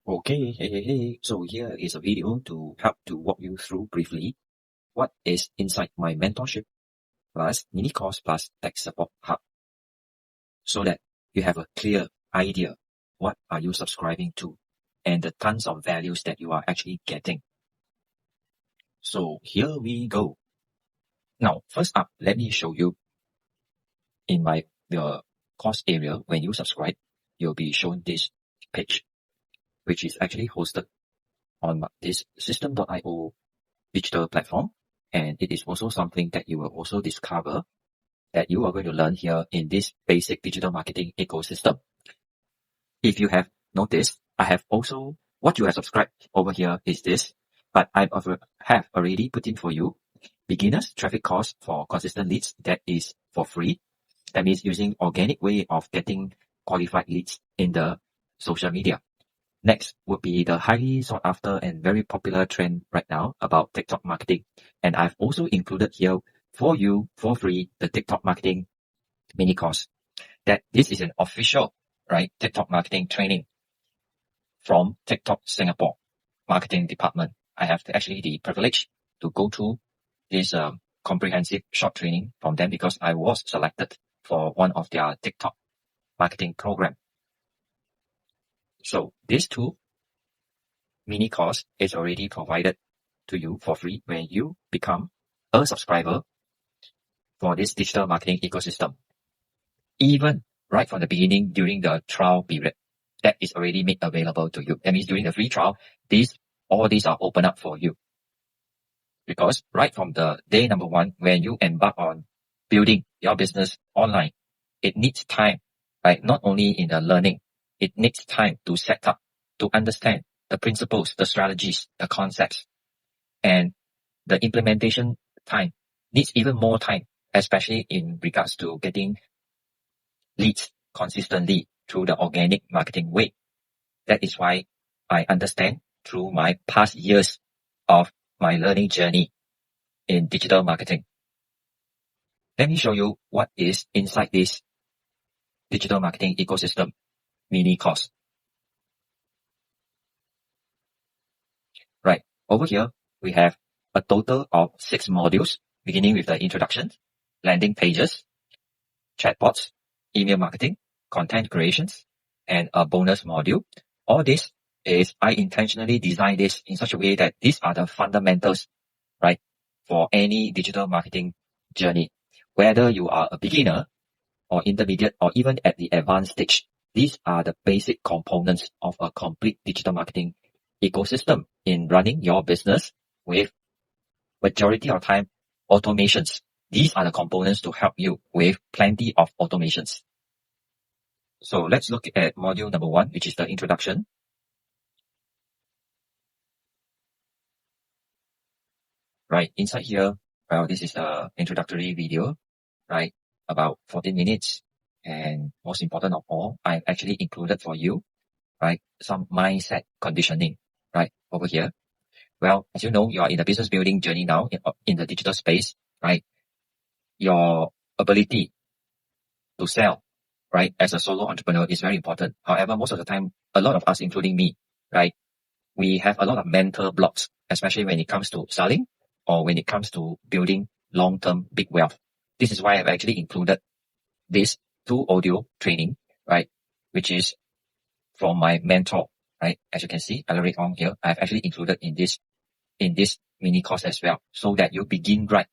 Hey. So here is a video to help to walk you through briefly what is inside my mentorship plus mini course plus tech support hub, so that you have a clear idea what are you subscribing to and the tons of values that you are actually getting. So here we go. Now, first up, let me show you in the course area. When you subscribe, you'll be shown this page, which is actually hosted on this system.io digital platform. And it is also something that you will also discover that you are going to learn here in this basic digital marketing ecosystem. If you have noticed, I have also, what you have subscribed over here is this, but I have already put in for you beginners traffic course for consistent leads. That is for free. That means using organic way of getting qualified leads in the social media. Next would be the highly sought after and very popular trend right now about TikTok marketing. And I've also included here for you for free the TikTok marketing mini course. That this is an official, right, TikTok marketing training from TikTok Singapore marketing department. I have actually the privilege to go through this comprehensive short training from them because I was selected for one of their TikTok marketing program. So these two mini course is already provided to you for free when you become a subscriber for this digital marketing ecosystem. Even right from the beginning during the trial period, that is already made available to you. That means during the free trial, all these are open up for you. Because right from the day number one, when you embark on building your business online, it needs time, right? Not only in the learning, it needs time to set up, to understand the principles, the strategies, the concepts, and the implementation time needs even more time, especially in regards to getting leads consistently through the organic marketing way. That is why I understand through my past years of my learning journey in digital marketing. Let me show you what is inside this digital marketing ecosystem mini course. Right, over here, we have a total of 6 modules, beginning with the introduction, landing pages, chatbots, email marketing, content creations, and a bonus module. All this is, I intentionally designed this in such a way that these are the fundamentals, right, for any digital marketing journey. Whether you are a beginner or intermediate or even at the advanced stage, these are the basic components of a complete digital marketing ecosystem in running your business with majority of time automations. These are the components to help you with plenty of automations. So let's look at module number 1, which is the introduction. Right, inside here, well, this is the introductory video, right, about 14 minutes. And most important of all, I've actually included for you, right, some mindset conditioning, right, over here. Well, as you know, you are in the business building journey now in the digital space, right? Your ability to sell, right, as a solo entrepreneur is very important. However, most of the time, a lot of us, including me, right, we have a lot of mental blocks, especially when it comes to selling or when it comes to building long-term big wealth. This is why I've actually included this 2 audio training, right, which is from my mentor, right? As you can see, elaborate on here, I've actually included in this mini course as well, so that you begin right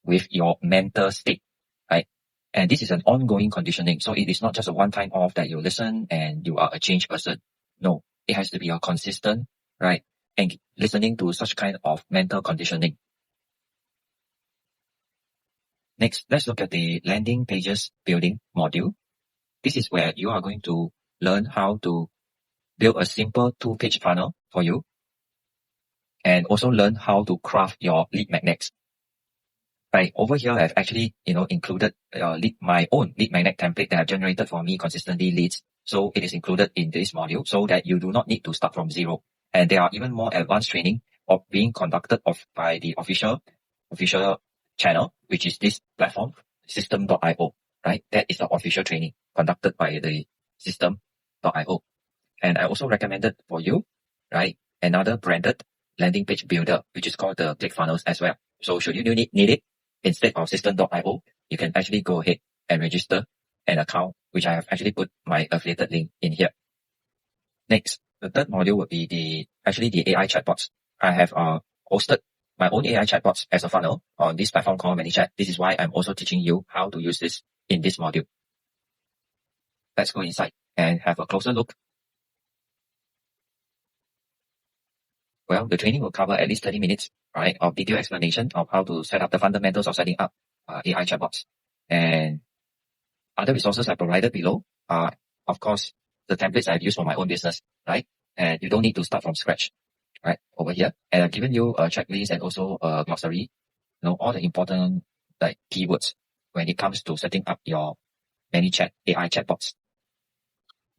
with your mental state, right? And this is an ongoing conditioning. So it is not just a one-time off that you listen and you are a changed person. No, it has to be a consistent, right? And listening to such kind of mental conditioning. Next, let's look at the landing pages building module. This is where you are going to learn how to build a simple 2-page funnel for you, and also learn how to craft your lead magnets. Right, over here, I've actually, included my own lead magnet template that I've generated for me consistently leads. So it is included in this module so that you do not need to start from zero. And there are even more advanced training of being conducted by the official channel, which is this platform, system.io, right? That is the official training conducted by the system.io. And I also recommended for you, right, another branded landing page builder, which is called the ClickFunnels as well. So should you need it, instead of system.io, you can actually go ahead and register an account, which I have actually put my affiliated link in here. Next, the third module would be the AI chatbots. I have hosted my own AI chatbots as a funnel on this platform called ManyChat. This is why I'm also teaching you how to use this in this module. Let's go inside and have a closer look. Well, the training will cover at least 30 minutes, right, of detailed explanation of how to set up the fundamentals of setting up AI chatbots. And other resources I provided below are, of course, the templates I've used for my own business, right? And you don't need to start from scratch, right, over here. And I've given you a checklist and also a glossary, all the important like keywords when it comes to setting up your ManyChat AI chatbots.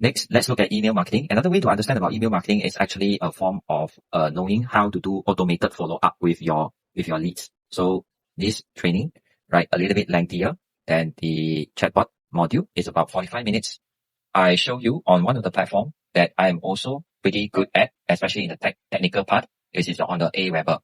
Next, let's look at email marketing. Another way to understand about email marketing is actually a form of knowing how to do automated follow-up with your leads. So this training, right, a little bit lengthier than the chatbot module, is about 45 minutes. I show you on one of the platforms that I'm also pretty good at, especially in the technical part, which is on the Aweber.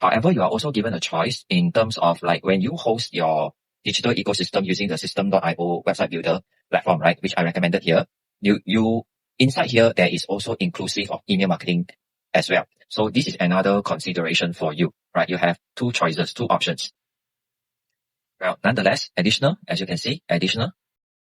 However, you are also given a choice in terms of like when you host your digital ecosystem using the system.io website builder platform, right, which I recommended here. You inside here, there is also inclusive of email marketing as well. So this is another consideration for you, right? You have two choices, two options. Well, nonetheless, additional, as you can see, additional.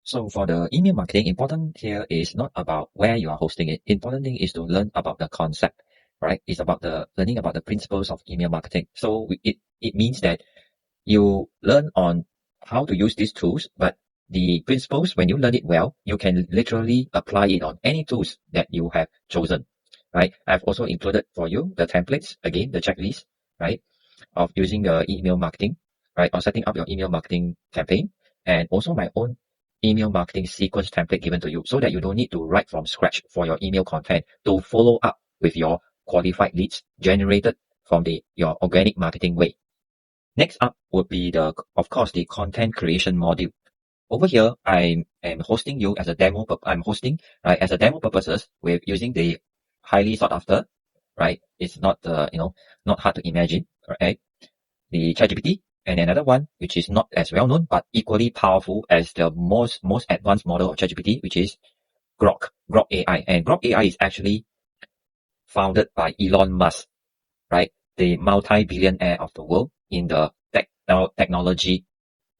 So for the email marketing, important here is not about where you are hosting it. Important thing is to learn about the concept, right? It's about learning about the principles of email marketing. So it means that you learn on how to use these tools, but the principles, when you learn it well, you can literally apply it on any tools that you have chosen, right? I've also included for you the templates, again, the checklist, right, of using the email marketing, right, or setting up your email marketing campaign, and also my own email marketing sequence template given to you so that you don't need to write from scratch for your email content to follow up with your qualified leads generated from your organic marketing way. Next up would be of course, the content creation module. Over here, I am hosting you as a demo. I'm hosting as a demo purposes with using the highly sought after, right? It's not not hard to imagine, right? The ChatGPT, and another one which is not as well known but equally powerful as the most advanced model of ChatGPT, which is Grok AI. And Grok AI is actually founded by Elon Musk, right? The multi-billionaire of the world in the technology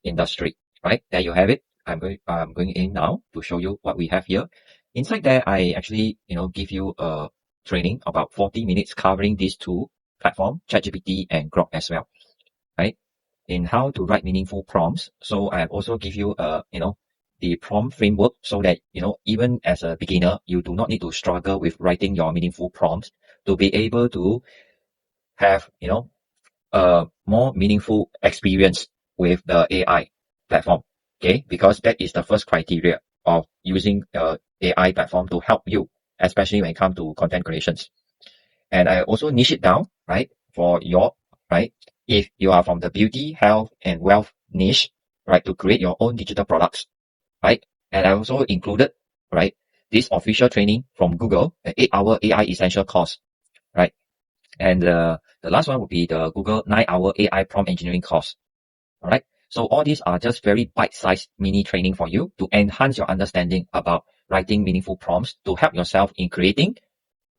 industry, right? There you have it. I'm going in now to show you what we have here. Inside there, I actually, give you a training about 40 minutes covering these two platforms, ChatGPT and Grok as well, right? In how to write meaningful prompts. So I have also give you the prompt framework so that, even as a beginner, you do not need to struggle with writing your meaningful prompts to be able to have, a more meaningful experience with the AI platform. Okay, because that is the first criteria of using AI platform to help you, especially when it comes to content creations. And I also niche it down, right, for your, right, if you are from the beauty, health, and wealth niche, right, to create your own digital products, right. And I also included, right, this official training from Google, an 8-hour AI essential course, right. And the last one would be the Google 9-hour AI prompt engineering course. All right. So all these are just very bite-sized mini training for you to enhance your understanding about writing meaningful prompts to help yourself in creating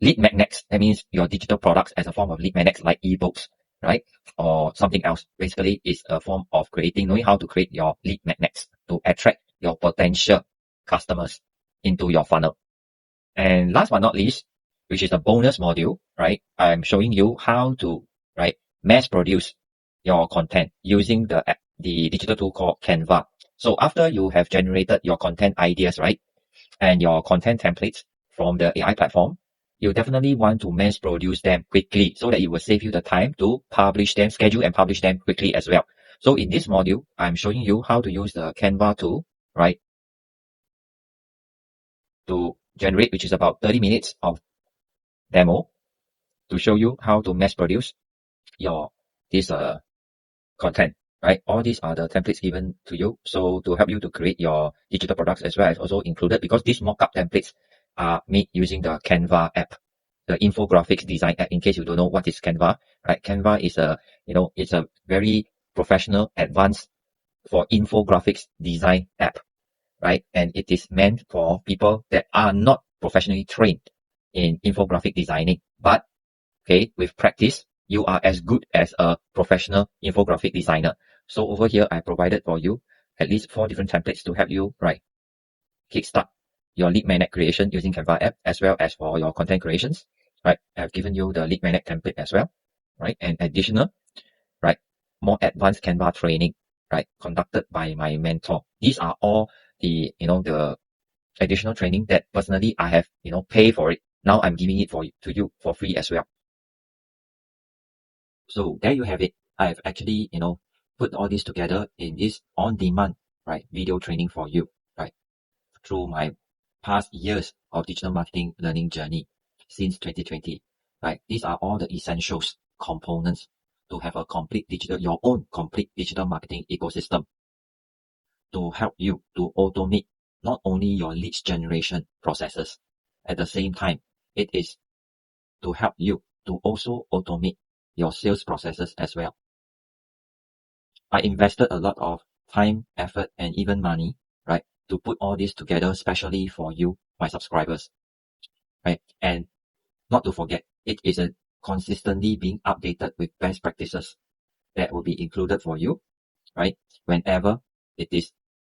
lead magnets. That means your digital products as a form of lead magnets like ebooks, right? Or something else. Basically, it's a form of knowing how to create your lead magnets to attract your potential customers into your funnel. And last but not least, which is a bonus module, right? I'm showing you how to, right, mass produce your content using the digital tool called Canva. So after you have generated your content ideas, right, and your content templates from the AI platform, you definitely want to mass produce them quickly so that it will save you the time to publish them, schedule and publish them quickly as well. So in this module, I'm showing you how to use the Canva tool, right, to generate, which is about 30 minutes of demo to show you how to mass produce this content, right? All these are the templates given to you. So to help you to create your digital products as well, I've also included, because these mock-up templates are made using the Canva app, the infographics design app. In case you don't know what is Canva, right? Canva is it's a very professional, advanced for infographics design app, right? And it is meant for people that are not professionally trained in infographic designing, but okay, with practice, you are as good as a professional infographic designer. So over here, I provided for you at least 4 different templates to help you, right, kickstart your lead magnet creation using Canva app, as well as for your content creations, right? I've given you the lead magnet template as well, right? And additional, right, more advanced Canva training, right, conducted by my mentor. These are all the, the additional training that personally I have, pay for it. Now I'm giving it to you for free as well. So there you have it. I've actually, put all this together in this on-demand, right, video training for you, right, through my past years of digital marketing learning journey since 2020, right. These are all the essentials, components to have a your own complete digital marketing ecosystem to help you to automate not only your leads generation processes, at the same time, it is to help you to also automate your sales processes as well. I invested a lot of time, effort, and even money, right, to put all this together, especially for you, my subscribers, right? And not to forget, it is a consistently being updated with best practices that will be included for you, right? Whenever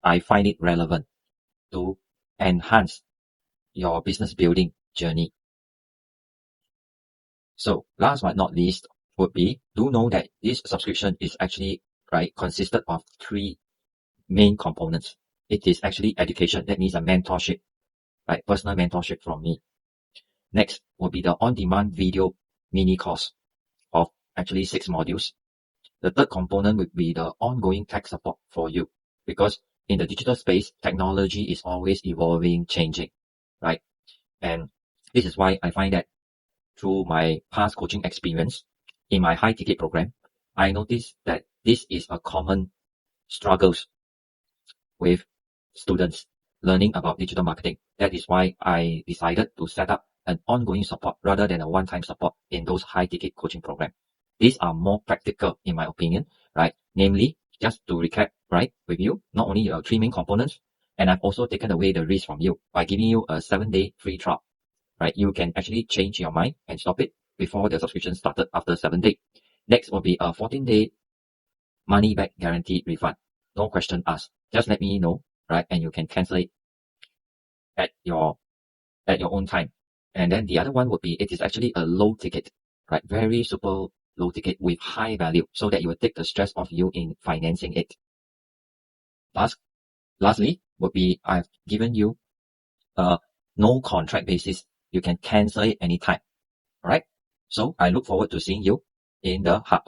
I find it relevant to enhance your business building journey. So last but not least would be, do know that this subscription is actually, right, consisted of 3 main components. It is actually education. That means a mentorship, right? Personal mentorship from me. Next will be the on-demand video mini course of actually 6 modules. The third component would be the ongoing tech support for you, because in the digital space, technology is always evolving, changing, right? And this is why I find that through my past coaching experience in my high ticket program, I noticed that this is a common struggles with students learning about digital marketing. That is why I decided to set up an ongoing support rather than a one-time support in those high-ticket coaching programs. These are more practical, in my opinion, right? Namely, just to recap, right, with you, not only your 3 main components, and I've also taken away the risk from you by giving you a 7-day free trial, right? You can actually change your mind and stop it before the subscription started after 7 days. Next will be a 14-day money back guarantee refund. No question asked. Just let me know, right? And you can cancel it at your own time. And then the other one would be, it is actually a low ticket, right? Very super low ticket with high value, so that you will take the stress off you in financing it. Lastly would be, I've given you a no contract basis. You can cancel it anytime. All right. So I look forward to seeing you in the hub.